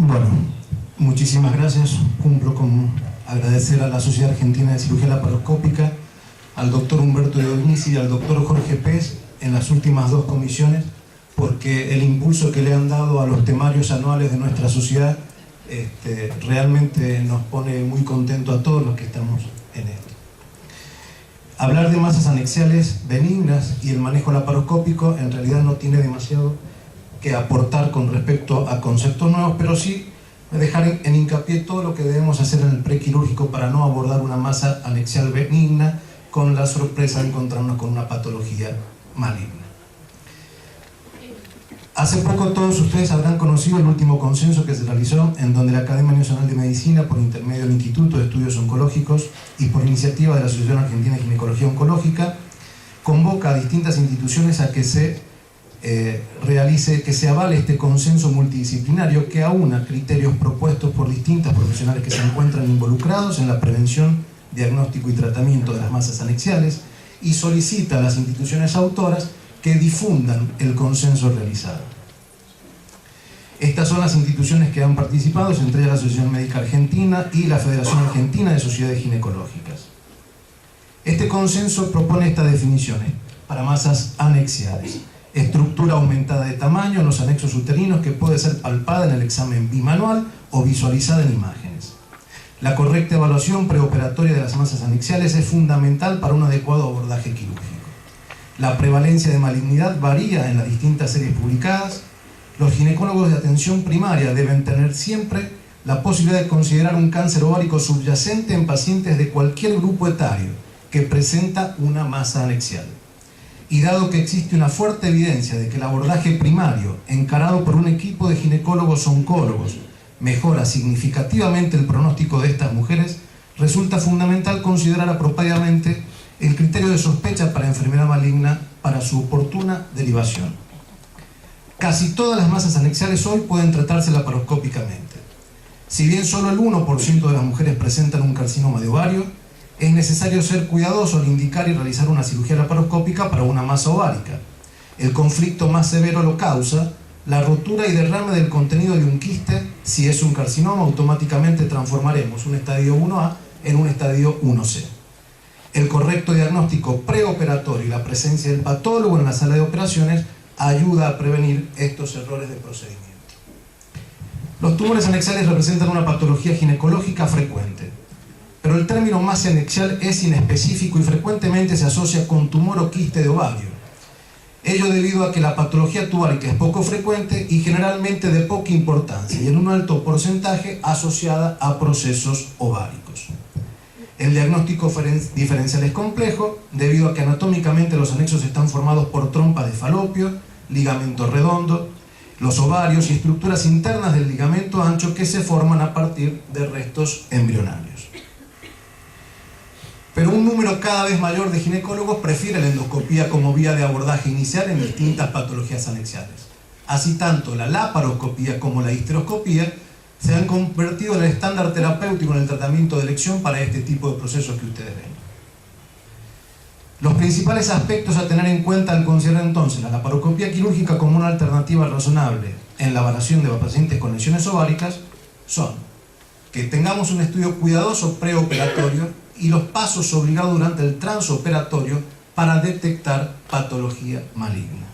Bueno, muchísimas gracias. Cumplo con agradecer a la Sociedad Argentina de Cirugía Laparoscópica, al doctor Humberto Diognisi y al doctor Jorge Pez en las últimas dos comisiones, porque el impulso que le han dado a los temarios anuales de nuestra sociedad realmente nos pone muy contentos a todos los que estamos en esto. Hablar de masas anexiales benignas y el manejo laparoscópico en realidad no tiene demasiado que aportar con respecto a conceptos nuevos, pero sí dejar en hincapié todo lo que debemos hacer en el prequirúrgico para no abordar una masa anexial benigna con la sorpresa de encontrarnos con una patología maligna. Hace poco todos ustedes habrán conocido el último consenso que se realizó, en donde la Academia Nacional de Medicina, por intermedio del Instituto de Estudios Oncológicos y por iniciativa de la Asociación Argentina de Ginecología Oncológica, convoca a distintas instituciones a que se avale este consenso multidisciplinario que aúna criterios propuestos por distintas profesionales que se encuentran involucrados en la prevención, diagnóstico y tratamiento de las masas anexiales, y solicita a las instituciones autoras que difundan el consenso realizado. Estas son las instituciones que han participado, entre ellas la Asociación Médica Argentina y la Federación Argentina de Sociedades Ginecológicas. Este consenso propone estas definiciones para masas anexiales: estructura aumentada de tamaño en los anexos uterinos que puede ser palpada en el examen bimanual o visualizada en imágenes. La correcta evaluación preoperatoria de las masas anexiales es fundamental para un adecuado abordaje quirúrgico. La prevalencia de malignidad varía en las distintas series publicadas. Los ginecólogos de atención primaria deben tener siempre la posibilidad de considerar un cáncer ovárico subyacente en pacientes de cualquier grupo etario que presenta una masa anexial. Y dado que existe una fuerte evidencia de que el abordaje primario, encarado por un equipo de ginecólogos oncólogos, mejora significativamente el pronóstico de estas mujeres, resulta fundamental considerar apropiadamente el criterio de sospecha para enfermedad maligna para su oportuna derivación. Casi todas las masas anexiales hoy pueden tratarse laparoscópicamente. Si bien solo el 1% de las mujeres presentan un carcinoma de ovario, es necesario ser cuidadoso al indicar y realizar una cirugía laparoscópica para una masa ovárica. El conflicto más severo lo causa la rotura y derrame del contenido de un quiste. Si es un carcinoma, automáticamente transformaremos un estadio 1A en un estadio 1C. El correcto diagnóstico preoperatorio y la presencia del patólogo en la sala de operaciones ayuda a prevenir estos errores de procedimiento. Los tumores anexiales representan una patología ginecológica frecuente, pero el término masa anexial es inespecífico y frecuentemente se asocia con tumor o quiste de ovario. Ello debido a que la patología tubárica es poco frecuente y generalmente de poca importancia, y en un alto porcentaje asociada a procesos ováricos. El diagnóstico diferencial es complejo debido a que anatómicamente los anexos están formados por trompas de falopio, ligamento redondo, los ovarios y estructuras internas del ligamento ancho que se forman a partir de restos embrionarios. Pero un número cada vez mayor de ginecólogos prefiere la endoscopía como vía de abordaje inicial en distintas patologías anexiales. Así tanto la laparoscopía como la histeroscopía se han convertido en el estándar terapéutico en el tratamiento de elección para este tipo de procesos que ustedes ven. Los principales aspectos a tener en cuenta al considerar entonces la laparoscopía quirúrgica como una alternativa razonable en la evaluación de pacientes con lesiones ováricas son que tengamos un estudio cuidadoso preoperatorio y los pasos obligados durante el transoperatorio para detectar patología maligna.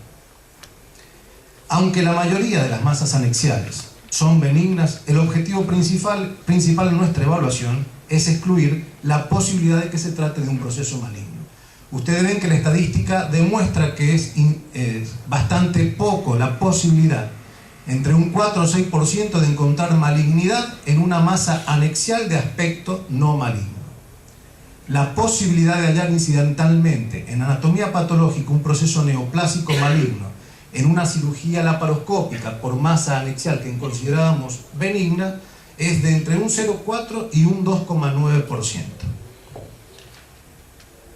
Aunque la mayoría de las masas anexiales son benignas, el objetivo principal en nuestra evaluación es excluir la posibilidad de que se trate de un proceso maligno. Ustedes ven que la estadística demuestra que es bastante poco la posibilidad, entre un 4 o 6%, de encontrar malignidad en una masa anexial de aspecto no maligno. La posibilidad de hallar incidentalmente en anatomía patológica un proceso neoplásico maligno en una cirugía laparoscópica por masa anexial que considerábamos benigna es de entre un 0,4 y un 2,9%.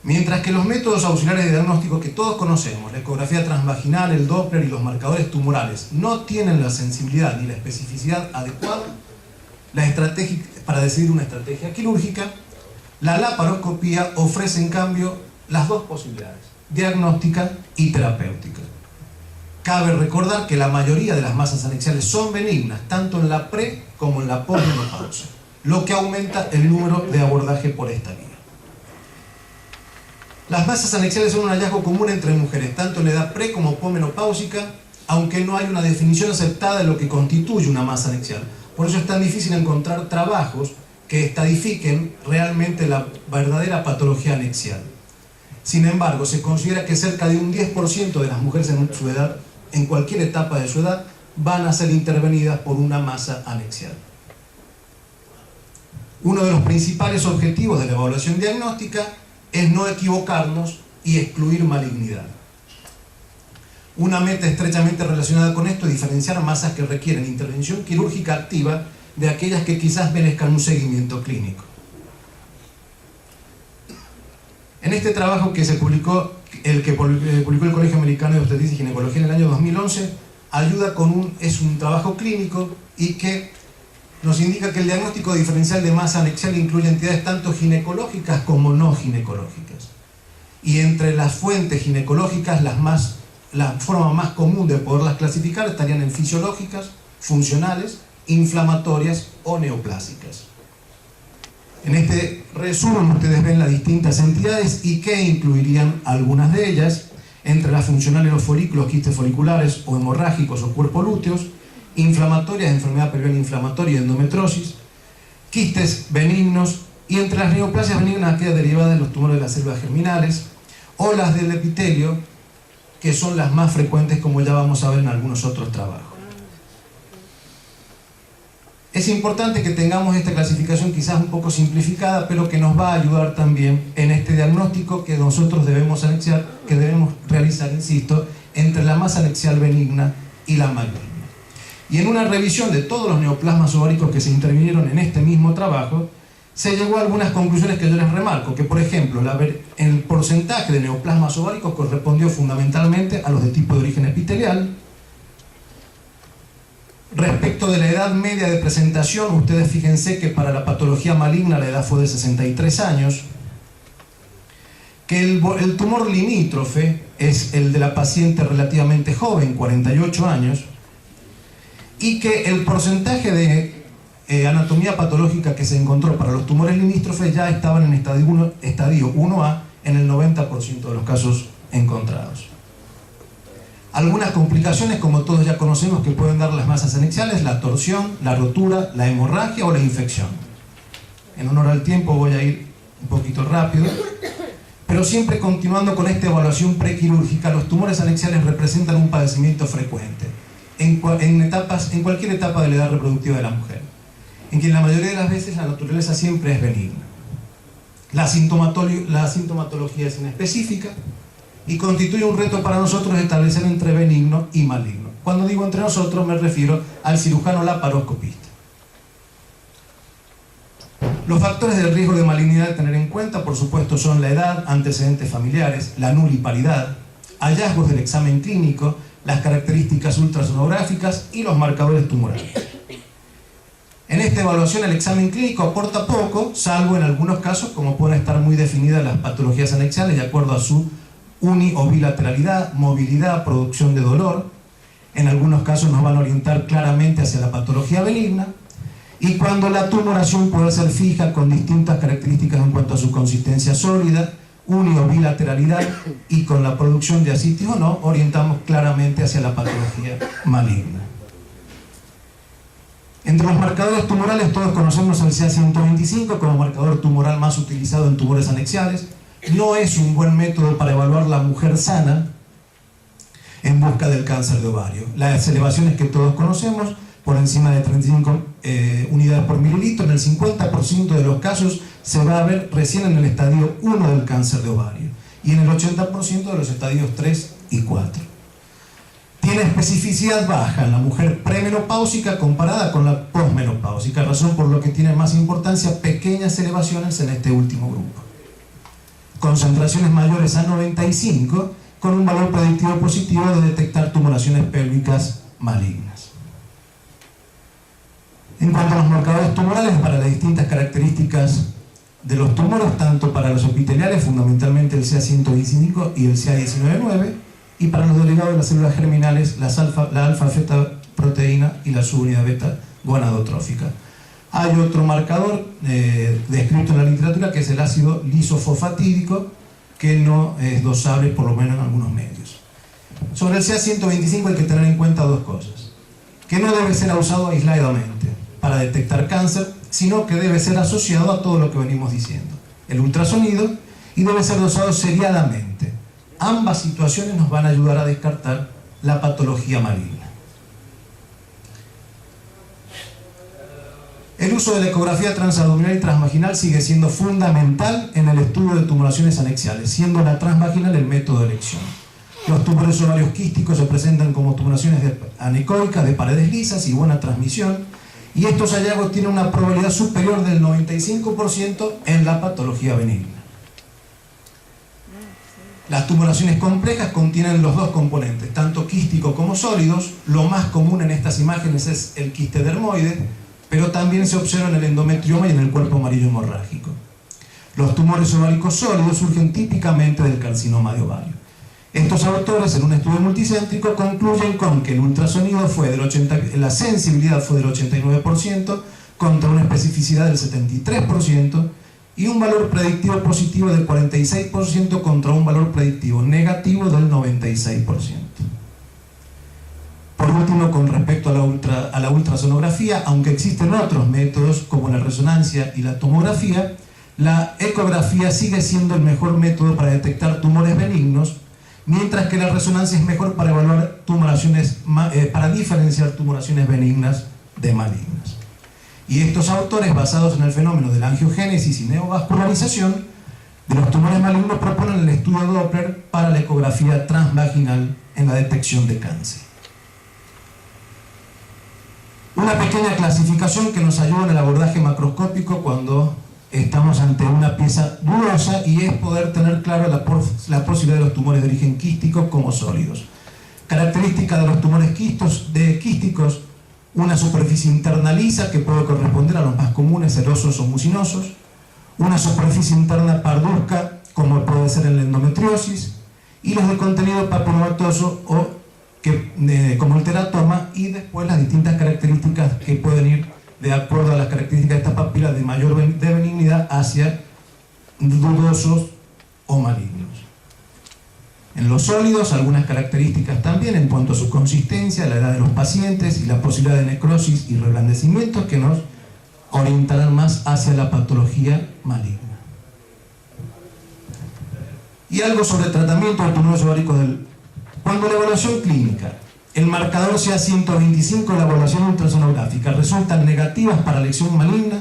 Mientras que los métodos auxiliares de diagnóstico que todos conocemos, la ecografía transvaginal, el Doppler y los marcadores tumorales, no tienen la sensibilidad ni la especificidad adecuada para decidir una estrategia quirúrgica, la laparoscopía ofrece en cambio las dos posibilidades, diagnóstica y terapéutica. Cabe recordar que la mayoría de las masas anexiales son benignas, tanto en la pre como en la posmenopausia, lo que aumenta el número de abordaje por esta vía. Las masas anexiales son un hallazgo común entre mujeres, tanto en la edad pre como posmenopáusica, aunque no hay una definición aceptada de lo que constituye una masa anexial. Por eso es tan difícil encontrar trabajos que estadifiquen realmente la verdadera patología anexial. Sin embargo, se considera que cerca de un 10% de las mujeres en su edad, en cualquier etapa de su edad, van a ser intervenidas por una masa anexial. Uno de los principales objetivos de la evaluación diagnóstica es no equivocarnos y excluir malignidad. Una meta estrechamente relacionada con esto es diferenciar masas que requieren intervención quirúrgica activa de aquellas que quizás merezcan un seguimiento clínico. En este trabajo que se publicó, el Colegio Americano de Obstetricia y Ginecología en el año 2011, es un trabajo clínico y que nos indica que el diagnóstico diferencial de masa anexial incluye entidades tanto ginecológicas como no ginecológicas. Y entre las fuentes ginecológicas, la forma más común de poderlas clasificar estarían en fisiológicas, funcionales, inflamatorias o neoplásicas. En este resumen ustedes ven las distintas entidades y que incluirían algunas de ellas, entre las funcionales los folículos, quistes foliculares o hemorrágicos o cuerpo lúteos, inflamatorias, enfermedad perioral inflamatoria y endometriosis, quistes benignos y entre las neoplasias benignas aquellas derivadas de los tumores de las células germinales o las del epitelio, que son las más frecuentes como ya vamos a ver en algunos otros trabajos. Es importante que tengamos esta clasificación quizás un poco simplificada, pero que nos va a ayudar también en este diagnóstico que nosotros debemos realizar, insisto, entre la masa anexial benigna y la maligna. Y en una revisión de todos los neoplasmas ováricos que se intervinieron en este mismo trabajo, se llegó a algunas conclusiones que yo les remarco, que por ejemplo, el porcentaje de neoplasmas ováricos correspondió fundamentalmente a los de tipo de origen epitelial. Respecto de la edad media de presentación, ustedes fíjense que para la patología maligna la edad fue de 63 años, que el tumor limítrofe es el de la paciente relativamente joven, 48 años, y que el porcentaje de anatomía patológica que se encontró para los tumores limítrofes ya estaban en estadio 1A en el 90% de los casos encontrados. Algunas complicaciones, como todos ya conocemos, que pueden dar las masas anexiales: la torsión, la rotura, la hemorragia o la infección. En honor al tiempo voy a ir un poquito rápido, pero siempre continuando con esta evaluación prequirúrgica, los tumores anexiales representan un padecimiento frecuente en cualquier etapa de la edad reproductiva de la mujer, en quien la mayoría de las veces la naturaleza siempre es benigna. La sintomatología es inespecífica y constituye un reto para nosotros establecer entre benigno y maligno. Cuando digo entre nosotros me refiero al cirujano laparoscopista. Los factores de riesgo de malignidad a tener en cuenta, por supuesto, son la edad, antecedentes familiares, la nuliparidad, hallazgos del examen clínico, las características ultrasonográficas y los marcadores tumorales. En esta evaluación el examen clínico aporta poco, salvo en algunos casos como pueden estar muy definidas las patologías anexiales de acuerdo a su uni o bilateralidad, movilidad, producción de dolor. En algunos casos nos van a orientar claramente hacia la patología benigna, y cuando la tumoración puede ser fija con distintas características en cuanto a su consistencia sólida, uni o bilateralidad y con la producción de ascitis o no, orientamos claramente hacia la patología maligna. Entre los marcadores tumorales todos conocemos el CA-125 como marcador tumoral más utilizado en tumores anexiales. No es un buen método para evaluar la mujer sana en busca del cáncer de ovario. Las elevaciones que todos conocemos, por encima de 35 unidades por mililitro, en el 50% de los casos se va a ver recién en el estadio 1 del cáncer de ovario y en el 80% de los estadios 3 y 4. Tiene especificidad baja en la mujer premenopáusica comparada con la posmenopáusica, razón por lo que tiene más importancia pequeñas elevaciones en este último grupo. Concentraciones mayores a 95 con un valor predictivo positivo de detectar tumoraciones pélvicas malignas. En cuanto a los marcadores tumorales, para las distintas características de los tumores, tanto para los epiteliales, fundamentalmente el CA-125 y el CA-19-9, y para los delegados de las células germinales, la alfa-feta proteína y la subunidad beta gonadotrófica. Hay otro marcador descrito en la literatura, que es el ácido lisofosfatídico, que no es dosable, por lo menos en algunos medios. Sobre el CA125 hay que tener en cuenta dos cosas: que no debe ser usado aisladamente para detectar cáncer, sino que debe ser asociado a todo lo que venimos diciendo, el ultrasonido, y debe ser dosado seriadamente. Ambas situaciones nos van a ayudar a descartar la patología maligna. El uso de la ecografía transabdominal y transvaginal sigue siendo fundamental en el estudio de tumoraciones anexiales, siendo la transvaginal el método de elección. Los tumores ovarios quísticos se presentan como tumoraciones anecoicas de paredes lisas y buena transmisión, y estos hallazgos tienen una probabilidad superior del 95% en la patología benigna. Las tumoraciones complejas contienen los dos componentes, tanto quísticos como sólidos. Lo más común en estas imágenes es el quiste dermoide, pero también se observa en el endometrioma y en el cuerpo amarillo hemorrágico. Los tumores ováricos sólidos surgen típicamente del carcinoma de ovario. Estos autores, en un estudio multicéntrico, concluyen con que el ultrasonido la sensibilidad fue del 89% contra una especificidad del 73% y un valor predictivo positivo del 46% contra un valor predictivo negativo del 96%. Por último, con respecto a la ultrasonografía, aunque existen otros métodos como la resonancia y la tomografía, la ecografía sigue siendo el mejor método para detectar tumores benignos, mientras que la resonancia es mejor para evaluar para diferenciar tumoraciones benignas de malignas. Y estos autores, basados en el fenómeno de la angiogénesis y neovascularización de los tumores malignos, proponen el estudio Doppler para la ecografía transvaginal en la detección de cáncer. Una pequeña clasificación que nos ayuda en el abordaje macroscópico cuando estamos ante una pieza dudosa, y es poder tener claro la posibilidad de los tumores de origen quístico como sólidos. Característica de los tumores quísticos: una superficie interna lisa que puede corresponder a los más comunes, serosos o mucinosos, una superficie interna parduzca como puede ser en la endometriosis, y los de contenido papilomatoso como el teratoma, y después las distintas características que pueden ir de acuerdo a las características de estas papilas de mayor benignidad hacia dudosos o malignos. En los sólidos, algunas características también en cuanto a su consistencia, la edad de los pacientes y la posibilidad de necrosis y reblandecimientos que nos orientarán más hacia la patología maligna. Y algo sobre el tratamiento de tumores ováricos Cuando la evaluación clínica, el marcador CA125 y la evaluación ultrasonográfica resultan negativas para lesión maligna,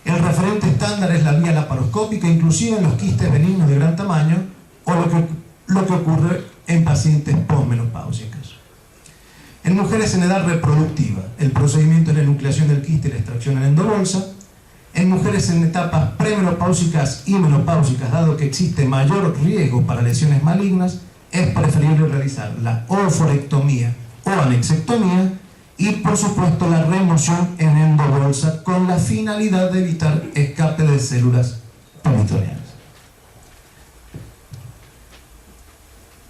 el referente estándar es la vía laparoscópica, inclusive en los quistes benignos de gran tamaño, o lo que ocurre en pacientes posmenopáusicas. En mujeres en edad reproductiva, el procedimiento es la enucleación del quiste y la extracción en endobolsa. En mujeres en etapas premenopáusicas y menopáusicas, dado que existe mayor riesgo para lesiones malignas, es preferible realizar la oforectomía o anexectomía y, por supuesto, la remoción en endobolsa con la finalidad de evitar escape de células peritoneales.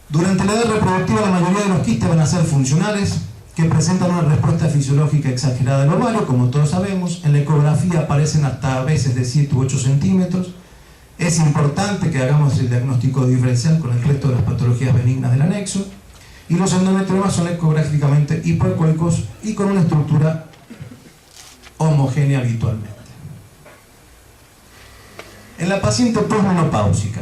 Durante la edad reproductiva, la mayoría de los quistes van a ser funcionales, que presentan una respuesta fisiológica exagerada del ovario, como todos sabemos. En la ecografía aparecen hasta a veces de 7 u 8 centímetros. Es importante que hagamos el diagnóstico diferencial con el resto de las patologías benignas del anexo, y los endometriomas son ecográficamente hipoecoicos y con una estructura homogénea habitualmente. En la paciente posmenopáusica,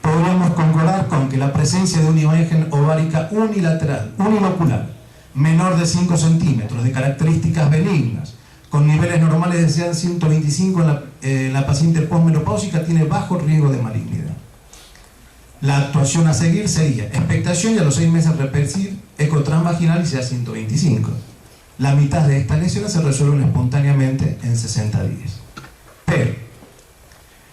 podríamos concordar con que la presencia de una imagen ovárica unilocular, menor de 5 centímetros, de características benignas, con niveles normales de CA125 en la paciente posmenopáusica, tiene bajo riesgo de malignidad. La actuación a seguir sería expectación y a los 6 meses repetir ecotransvaginal y CA125. La mitad de estas lesiones se resuelven espontáneamente en 60 días. Pero,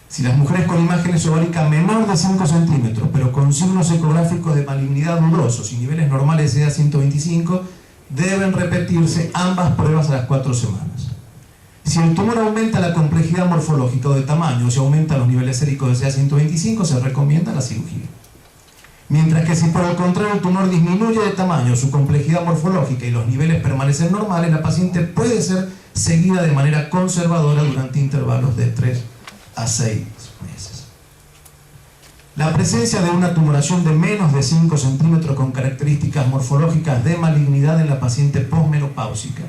si las mujeres con imágenes ováricas menor de 5 centímetros, pero con signos ecográficos de malignidad dudosos y niveles normales de CA125, deben repetirse ambas pruebas a las 4 semanas. Si el tumor aumenta la complejidad morfológica o de tamaño, o si aumenta los niveles séricos de CA125, se recomienda la cirugía. Mientras que si por el contrario el tumor disminuye de tamaño, su complejidad morfológica y los niveles permanecen normales, la paciente puede ser seguida de manera conservadora durante intervalos de 3 a 6 meses. La presencia de una tumoración de menos de 5 centímetros con características morfológicas de malignidad en la paciente posmenopáusica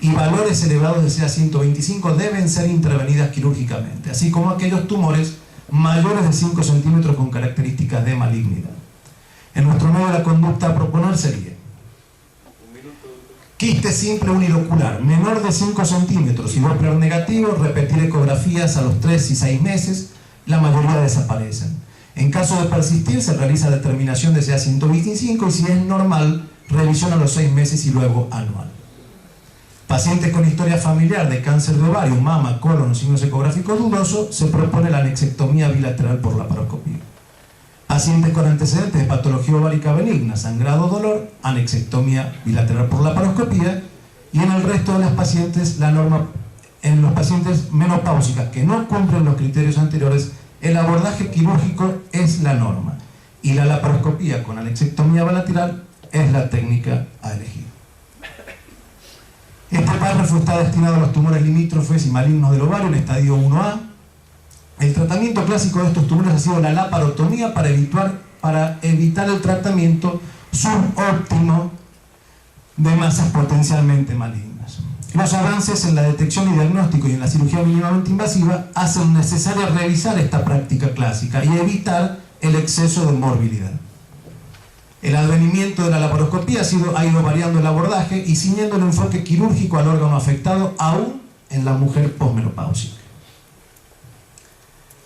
y valores elevados de CA125 deben ser intervenidas quirúrgicamente, así como aquellos tumores mayores de 5 centímetros con características de malignidad. En nuestro medio la conducta a proponer sería: quiste simple unilocular, menor de 5 centímetros y Doppler negativo, repetir ecografías a los 3 y 6 meses, la mayoría desaparecen. En caso de persistir, se realiza determinación de CA125 y si es normal, revisión a los 6 meses y luego anual. Pacientes con historia familiar de cáncer de ovario, mama, colon o signos ecográficos dudosos, se propone la anexectomía bilateral por laparoscopía. Pacientes con antecedentes de patología ovárica benigna, sangrado o dolor, anexectomía bilateral por laparoscopía, y en el resto de las pacientes, la norma, en los pacientes menopáusicas que no cumplen los criterios anteriores, el abordaje quirúrgico es la norma, y la laparoscopía con anexectomía bilateral es la técnica a elegir. Este párrafo está destinado a los tumores limítrofes y malignos del ovario en estadio 1A. El tratamiento clásico de estos tumores ha sido la laparotomía para evitar el tratamiento subóptimo de masas potencialmente malignas. Los avances en la detección y diagnóstico y en la cirugía mínimamente invasiva hacen necesario revisar esta práctica clásica y evitar el exceso de morbilidad. El advenimiento de la laparoscopía ha ido variando el abordaje y ciñendo el enfoque quirúrgico al órgano afectado aún en la mujer posmenopáusica.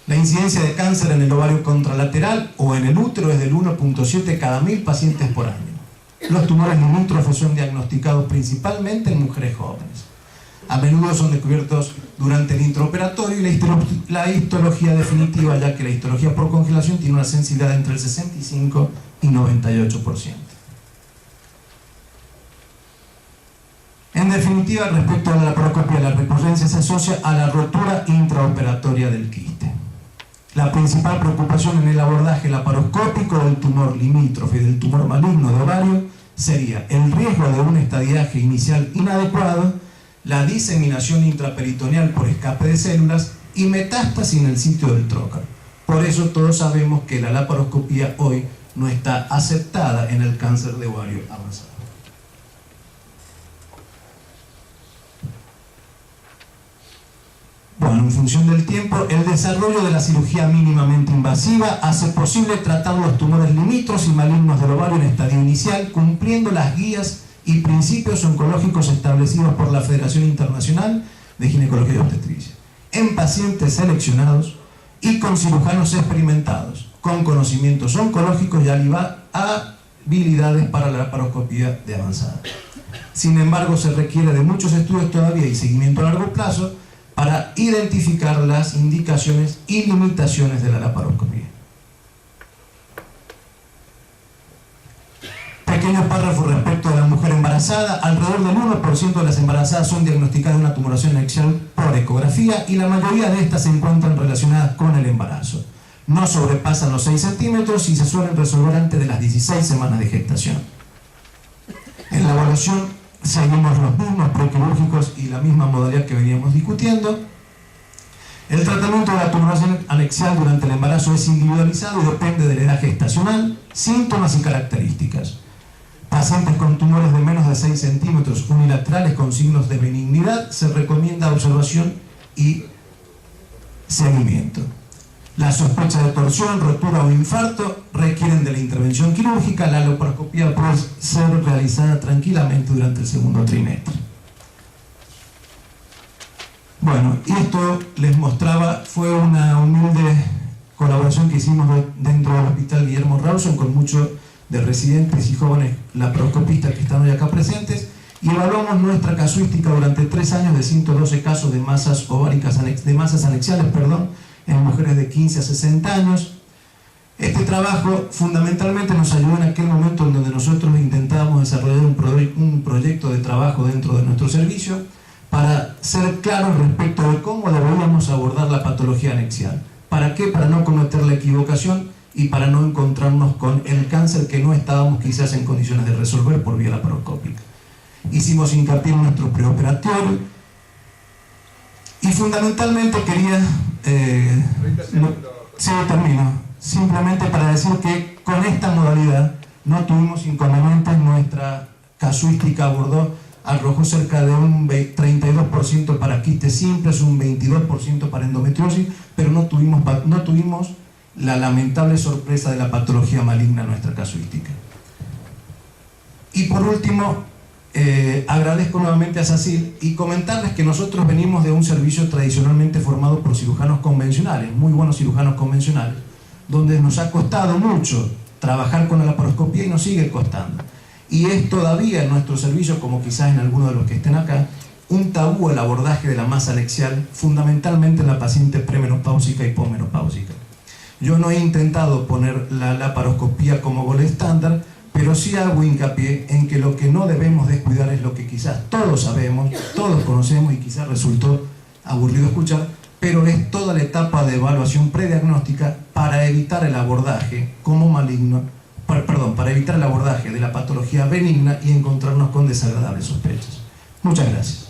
La incidencia de cáncer en el ovario contralateral o en el útero es del 1.7 cada 1000 pacientes por año. Los tumores limítrofes son diagnosticados principalmente en mujeres jóvenes. A menudo son descubiertos durante el intraoperatorio y la histología definitiva, ya que la histología por congelación tiene una sensibilidad entre el 65 y 98%. En definitiva, respecto a la laparoscopia, la recurrencia se asocia a la rotura intraoperatoria del quiste. La principal preocupación en el abordaje laparoscópico del tumor limítrofe y del tumor maligno de ovario sería el riesgo de un estadiaje inicial inadecuado, la diseminación intraperitoneal por escape de células y metástasis en el sitio del trócar. Por eso todos sabemos que la laparoscopía hoy no está aceptada en el cáncer de ovario avanzado. Bueno, en función del tiempo, el desarrollo de la cirugía mínimamente invasiva hace posible tratar los tumores limítrofes y malignos del ovario en estadio inicial, cumpliendo las guías y principios oncológicos establecidos por la Federación Internacional de Ginecología y Obstetricia, en pacientes seleccionados y con cirujanos experimentados, con conocimientos oncológicos y habilidades para la laparoscopía de avanzada. Sin embargo, se requiere de muchos estudios todavía y seguimiento a largo plazo para identificar las indicaciones y limitaciones de la laparoscopía. Pequeños párrafos respecto a la mujer embarazada. Alrededor del 1% de las embarazadas son diagnosticadas de una tumoración axial por ecografía y la mayoría de estas se encuentran relacionadas con el embarazo. No sobrepasan los 6 centímetros y se suelen resolver antes de las 16 semanas de gestación. En la evaluación seguimos los mismos prequirúrgicos y la misma modalidad que veníamos discutiendo. El tratamiento de la tumoración anexial durante el embarazo es individualizado y depende de la edad gestacional, síntomas y características. Pacientes con tumores de menos de 6 centímetros unilaterales con signos de benignidad se recomienda observación y seguimiento. La sospecha de torsión, rotura o infarto requieren de la intervención quirúrgica. La laparoscopía puede ser realizada tranquilamente durante el segundo trimestre. Bueno, y esto les mostraba, fue una humilde colaboración que hicimos dentro del Hospital Guillermo Rawson con muchos de residentes y jóvenes laparoscopistas que están hoy acá presentes, y evaluamos nuestra casuística durante 3 años de 112 casos de masas ováricas, de masas anexiales, en mujeres de 15 a 60 años. Este trabajo fundamentalmente nos ayudó en aquel momento en donde nosotros intentábamos desarrollar un proyecto de trabajo dentro de nuestro servicio para ser claros respecto de cómo deberíamos abordar la patología anexial. ¿Para qué? Para no cometer la equivocación y para no encontrarnos con el cáncer que no estábamos quizás en condiciones de resolver por vía laparoscópica. Hicimos hincapié en nuestro preoperatorio y fundamentalmente quería... sí, termino. Simplemente para decir que con esta modalidad no tuvimos inconvenientes, nuestra casuística arrojó cerca de un 32% para quistes simples, un 22% para endometriosis, pero no tuvimos la lamentable sorpresa de la patología maligna en nuestra casuística. Y por último, agradezco nuevamente a SACIL y comentarles que nosotros venimos de un servicio tradicionalmente formado por cirujanos convencionales, muy buenos cirujanos convencionales, donde nos ha costado mucho trabajar con la laparoscopía y nos sigue costando. Y es todavía en nuestro servicio, como quizás en algunos de los que estén acá, un tabú el abordaje de la masa anexial, fundamentalmente en la paciente premenopáusica y posmenopáusica. Yo no he intentado poner la laparoscopía como gol estándar, pero sí hago hincapié en que lo que no debemos descuidar es lo que quizás todos sabemos, todos conocemos y quizás resultó aburrido escuchar, pero es toda la etapa de evaluación prediagnóstica para evitar el abordaje como maligno, para evitar el abordaje de la patología benigna y encontrarnos con desagradables sospechas. Muchas gracias.